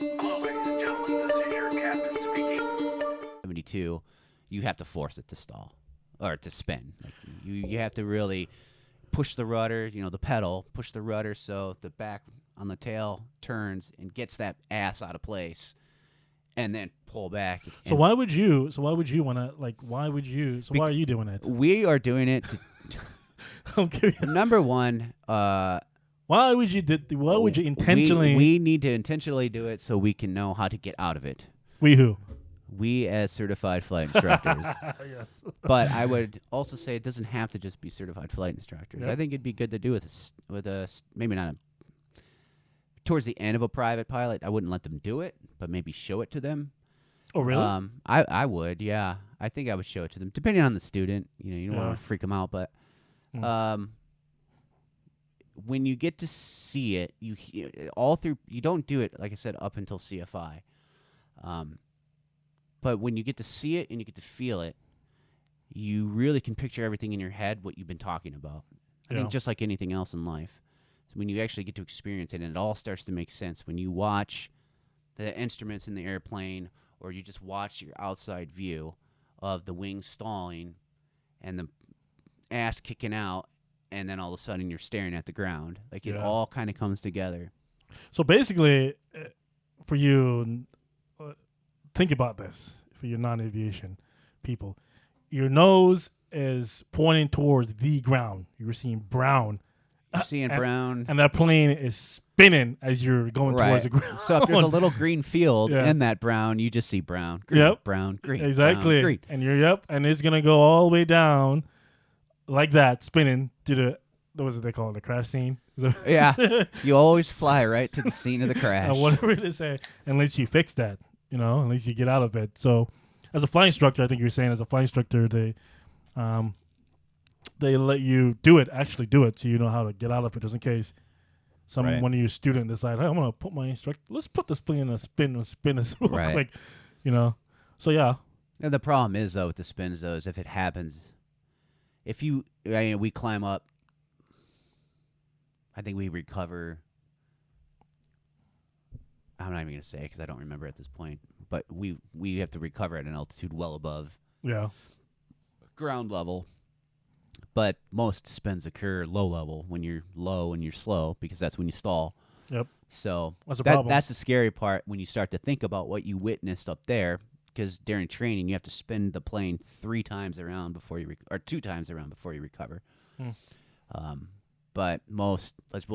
Hello, ladies and gentlemen. This is your captain speaking. 72, you have to force it to stall or to spin. Like you have to really push the rudder, the pedal, push the rudder so the back on the tail turns and gets that ass out of place, and then pull back. So why would you want to, why are you doing it? We are doing it to I'm curious. number one, Why would you intentionally? We need to intentionally do it so we can know how to get out of it. We who? We as certified flight instructors. Yes. But I would also say it doesn't have to just be certified flight instructors. Yep. I think it'd be good to do with a maybe not towards the end of a private pilot. I wouldn't let them do it, but maybe show it to them. Oh, really? I would, yeah. I think I would show it to them, depending on the student. You don't want to freak them out, but when you get to see it, you don't do it, like I said, up until CFI. But when you get to see it and you get to feel it, you really can picture everything in your head, what you've been talking about. I think just like anything else in life. So when you actually get to experience it, and it all starts to make sense. When you watch the instruments in the airplane, or you just watch your outside view of the wings stalling and the ass kicking out, and then all of a sudden you're staring at the ground. Like it all kind of comes together. So basically, for you, think about this, for your non-aviation people. Your nose is pointing towards the ground. You're seeing brown. You're seeing brown. And that plane is spinning as you're going towards the ground. So if there's a little green field in that brown, you just see brown, green, brown, green. Exactly. Brown, green. And and it's going to go all the way down like that, spinning to what was it they call it, the crash scene? Yeah. You always fly right to the scene of the crash. Whatever they say, unless you fix that, at least you get out of it. So as a flying instructor, I think you're saying as a flying instructor, they let you actually do it, so you know how to get out of it, just in case one of your students decide, hey, I'm going to put let's put this plane in a spin and spin this real quick, So, yeah. And the problem is, though, with the spins, though, is if it happens, we climb up, I think we recover. I'm not even going to say because I don't remember at this point, but we have to recover at an altitude well above ground level. But most spins occur low level when you're low and you're slow, because that's when you stall. Yep. So problem. That's the scary part when you start to think about what you witnessed up there, because during training you have to spin the plane 3 times around before you or 2 times around before you recover. But we'll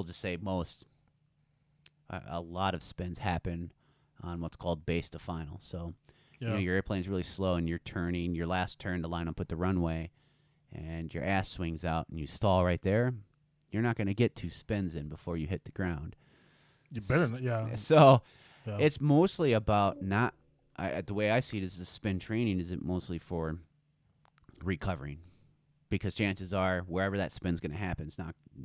just say a lot of spins happen on what's called base to final. So your airplane's really slow and you're turning your last turn to line up with the runway, and your ass swings out and you stall right there. You're not going to get 2 spins in before you hit the ground. You better not, yeah. So it's mostly about the way I see it is the spin training is mostly for recovering, because chances are wherever that spin's going to happen,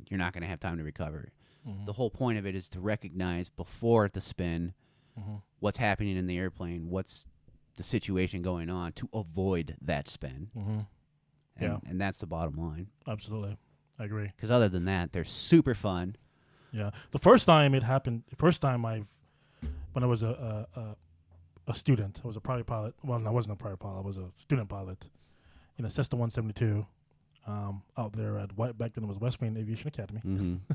you're not going to have time to recover. Mm-hmm. The whole point of it is to recognize before the spin what's happening in the airplane, what's the situation going on, to avoid that spin. Mm-hmm. And that's the bottom line. Absolutely. I agree. Because other than that, they're super fun. Yeah. The first time it happened, when I was a student, I was a private pilot. Well, I wasn't a private pilot. I was a student pilot in a Cessna 172 out there back then it was West Point Aviation Academy. Mm-hmm.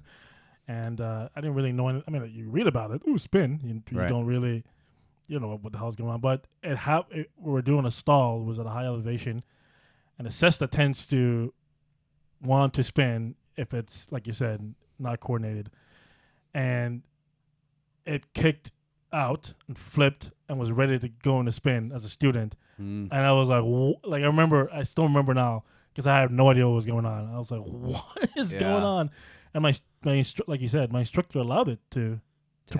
And I didn't really know. I mean, you read about it. Ooh, spin. You don't really, know what the hell's going on. But we were doing a stall. It was at a high elevation. And the Cessna tends to want to spin if it's, like you said, not coordinated. And it kicked out and flipped and was ready to go in the spin as a student. And I was like, I still remember now, because I had no idea what was going on. I was like, what is going on? And my like you said, my instructor allowed it to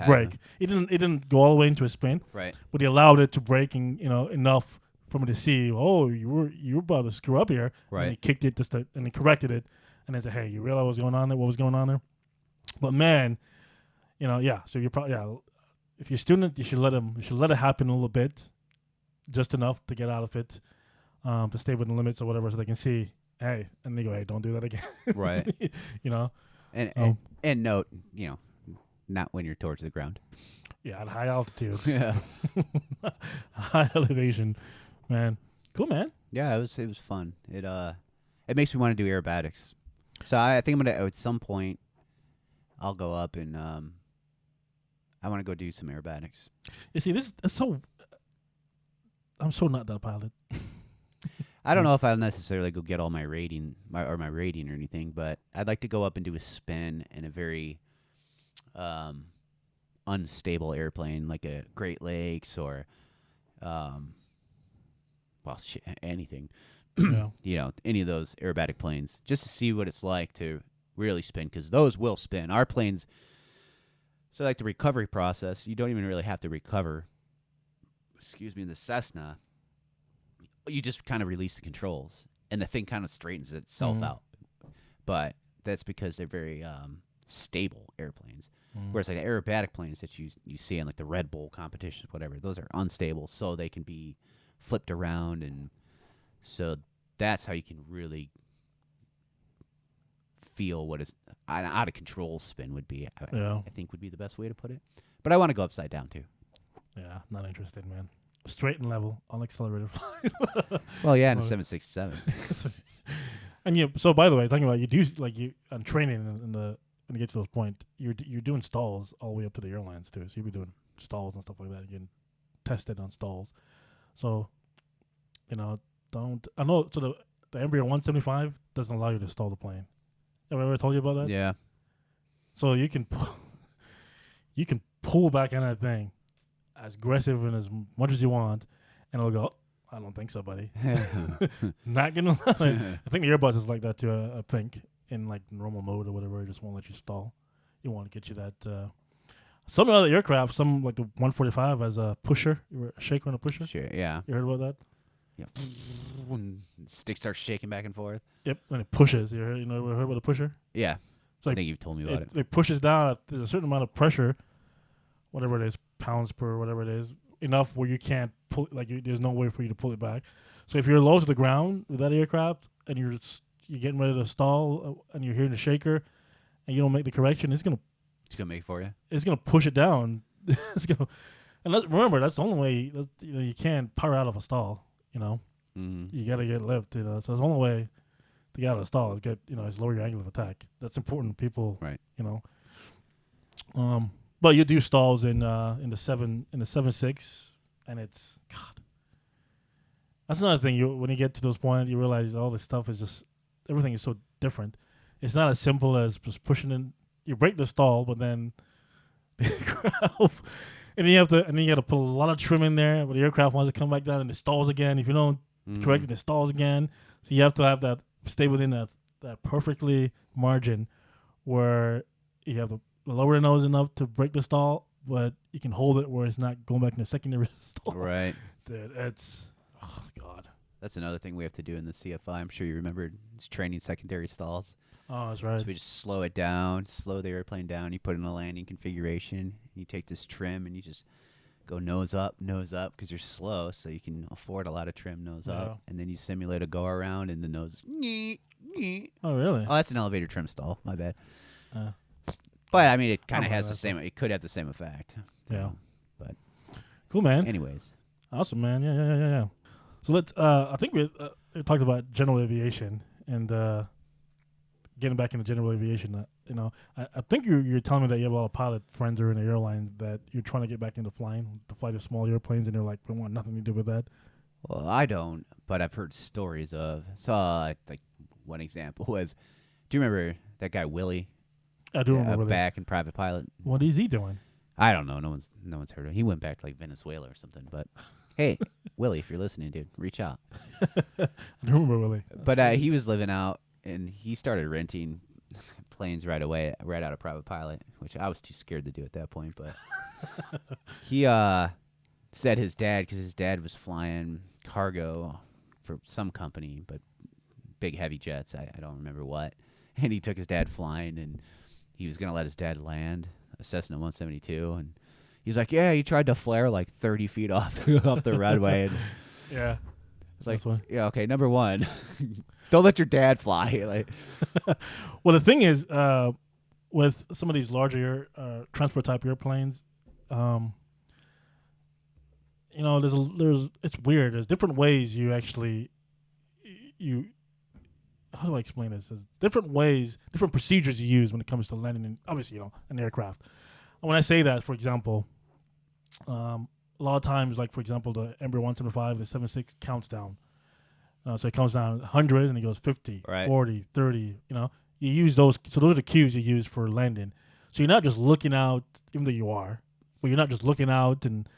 break. It didn't go all the way into a spin, right? But he allowed it to break, and enough for me to see, oh, you were about to screw up here. Right. And he kicked it and he corrected it, and then said, hey, you realize what was going on there? But man, so you're probably if you're a student, you should let it happen a little bit, just enough to get out of it, to stay within the limits or whatever, so they can see, hey, and they go, hey, don't do that again. Right. And note, not when you're towards the ground. Yeah, at high altitude. Yeah. High elevation. Man. Cool, man. Yeah, it was fun. It makes me want to do aerobatics. So I think I'm gonna at some point I'll go up and I want to go do some aerobatics. You see, this is so. I'm so not that pilot. I don't know if I'll necessarily go get all my rating or anything, but I'd like to go up and do a spin in a very unstable airplane like a Great Lakes or anything. Yeah. You know, any of those aerobatic planes, just to see what it's like to really spin, because those will spin. Our planes, so like the recovery process, you don't even really have to recover. Excuse me, in the Cessna, you just kind of release the controls, and the thing kind of straightens itself out. But that's because they're very stable airplanes. Whereas like the aerobatic planes that you see in like the Red Bull competitions, whatever, those are unstable, so they can be flipped around, and so that's how you can really feel what is an out of control spin would be. I think would be the best way to put it. But I want to go upside down too. Yeah, not interested, man. Straight and level, unaccelerated flight. Well, yeah, in a 767. And so by the way, talking about on training in the when you get to those point, you're doing stalls all the way up to the airlines too. So you'll be doing stalls and stuff like that. You can test it on stalls. So, I know. So the Embraer 175 doesn't allow you to stall the plane. Have I ever told you about that? Yeah. So you can pull back on that thing as aggressive and as much as you want, and it'll go, I don't think so, buddy. Not gonna lie. I think the Airbus is like that too, I think, in like normal mode or whatever. It just won't let you stall. You want to get you that. Some other aircraft, some like the 145 has a pusher, a shaker and a pusher. Sure, yeah. You heard about that? Yeah. When stick starts shaking back and forth. Yep, and it pushes. You heard about a pusher? Yeah. It's like, I think you've told me about it. It pushes down at there's a certain amount of pressure, whatever it is, pounds per whatever it is, enough where you can't pull, there's no way for you to pull it back. So if you're low to the ground with that aircraft and you're getting ready to stall and you're hearing the shaker and you don't make the correction, it's gonna make it for you. It's gonna push it down. Remember, that's the only way. You can't power out of a stall. You gotta get lift. So that's the only way to get out of a stall is lower your angle of attack. That's important, people. Right. But you do stalls in the 7.6, and it's God. That's another thing. When you get to those points, you realize all this stuff is just everything is so different. It's not as simple as just pushing in. You break the stall, but then and you have to put a lot of trim in there. But the aircraft wants to come back down and it stalls again. If you don't correct it, it stalls again. So you have to have that stay within that perfectly margin where you have to lower the nose enough to break the stall, but you can hold it where it's not going back in the secondary stall. Right. Dude, it's God. That's another thing we have to do in the CFI. I'm sure you remember. It's training secondary stalls. Oh, that's right. So we just slow it down, slow the airplane down. You put in a landing configuration. You take this trim and you just go nose up, because you're slow, so you can afford a lot of trim nose up. And then you simulate a go around, and the nose. Oh, really? Oh, that's an elevator trim stall. My bad. But I mean, it kind of has the same. It could have the same effect. Yeah. But cool, man. Anyways. Awesome, man. Yeah. So let's. I think we talked about general aviation and getting back into general aviation. I think you're telling me that you have a lot of pilot friends who are in the airline that you're trying to get back into flying, to fly the small airplanes, and they're like, we want nothing to do with that. Well, I don't, but I've heard stories of. Like one example was, do you remember that guy Willie? I do remember Willie. Back in private pilot. What is he doing? I don't know. No one's heard of him. He went back to like Venezuela or something. But hey, Willie, if you're listening, dude, reach out. I do remember Willie. But he was living out, and he started renting planes right away, right out of private pilot, which I was too scared to do at that point. But he said his dad, because his dad was flying cargo for some company, but big heavy jets. I don't remember what. And he took his dad flying, and he was going to let his dad land a Cessna 172. And he's like, yeah, he tried to flare like 30 feet off the runway. And yeah. It's like, yeah, okay, number one, don't let your dad fly. Like, well, the thing is, with some of these larger transport type airplanes, it's weird. There's different ways you actually how do I explain this? There's different ways, different procedures you use when it comes to landing, obviously, an aircraft. And when I say that, for example, a lot of times, like, for example, the Embraer 175, the 76 counts down. So it counts down 100 and it goes 50, 40, 30, You use those. So those are the cues you use for landing. So you're not just looking out, even though you are, but you're not just looking out and,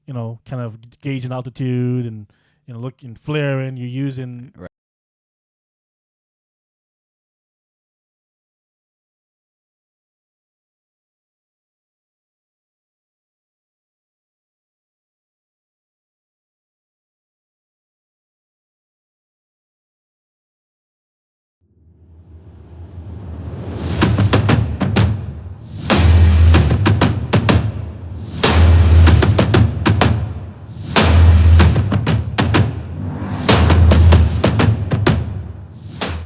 kind of gauging altitude and, looking, flaring. You're using